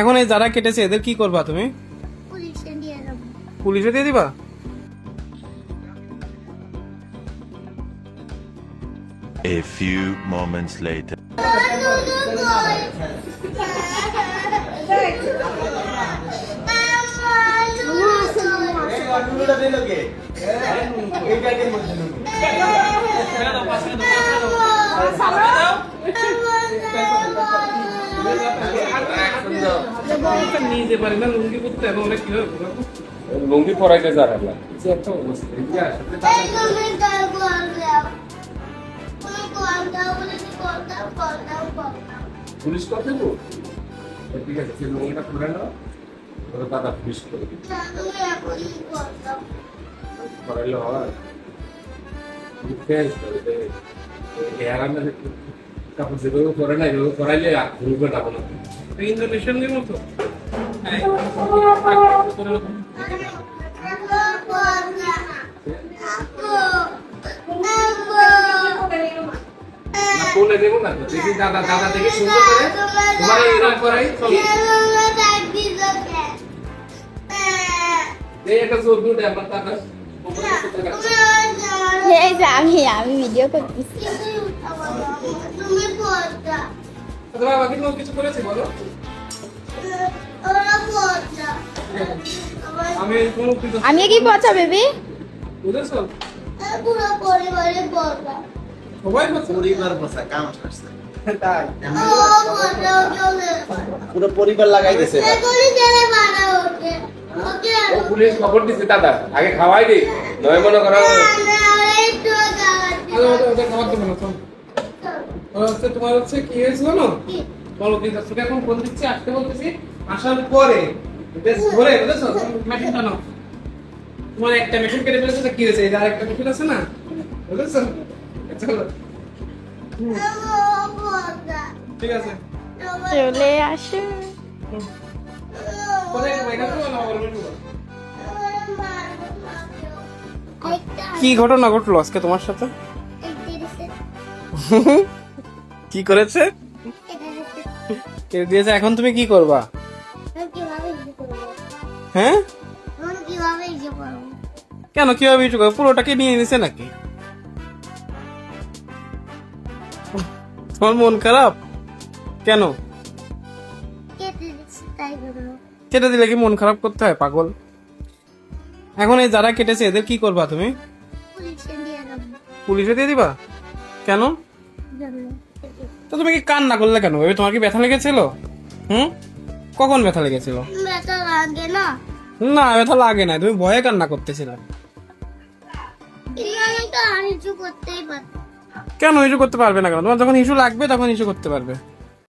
এখন এই যারা কেটেছে এদের কি করবা তুমি? পুলিশে দিয়ে দিবা? A few moments later. নিজে পারি না লুঙ্গি পরতে, এখন অনেক কি হবে লুঙ্গি পরাইতে যারা একটা পুলিশ কল দেবো, ঠিক আছে সে লুঙ্গিটা পরে নাও, ওরা দাদা পুলিশ করে দিবে। পরাইলে হয় কাপড় যেভাবে পরে না এভাবে পরাইলে ঘুরবে না বলো ইন্দোনেশিয়ানের মতো। কোলে দেবো না তো, দেখি দাদা দাদা দেখে সুন্দর করে তোমার এরকম করাই চলো এই একটা জোর দুটো আমার দাদা এই যে আমি ভিডিও করতেছি। তোমার বাকি কোনো কিছু করেছে বলো? আমি কোনো কিছু আমি কি পচা বেবি? বুঝেছো? পুরো পরিবারের পচা। সবাই বলছে পরিবার বসা কাম করছে তাই। পুরো পরিবার লাগাই দিয়েছে ও পুলিশ খবর দিছে দাদা, আগে খাওয়াই দে নয় মনে করো ওদের খাবার দেবো না। হচ্ছে তোমার হচ্ছে কি হয়েছিল না বলো, কিন্তু তোকে এখন ফোন দিচ্ছি, আসতে বলতেছি, আসার পরে বেশ ধরে বুঝেছো মেশিনটা নাও। তোমার একটা মেশিন কেটে ফেলেছে, কি হয়েছে? এই আর একটা মেশিন আছে না, বুঝেছো? চলো ঠিক আছে চলে আসো। কোথায় যাবো? এখানে যাবো না বলবো? কি ঘটনা ঘটলো আজকে তোমার সাথে? কি করেছে? কেটে দিয়েছে। এখন তুমি কি করবা? হ্যাঁ কেন কিভাবে ইস্যু করবো? পুরোটাকে নিয়ে নিছে নাকি? তোমার মন খারাপ কেন? কেটে দিলে কি মন খারাপ করতে হয় পাগল? এখন এই যারা কেটেছে এদের কি করবা তুমি? পুলিশে দিয়ে দিবা? কেন? তো তুমি কি কান্না করলে কেন? তোমার কি ব্যথা লেগেছিল? কখন ব্যথা লেগেছিল? না ব্যথা লাগে না, তুমি ভয়ে কান্না করতেছিলে। কেন ইস্যু করতে পারবে না কেন? তোমার যখন ইস্যু লাগবে তখন ইস্যু করতে পারবে।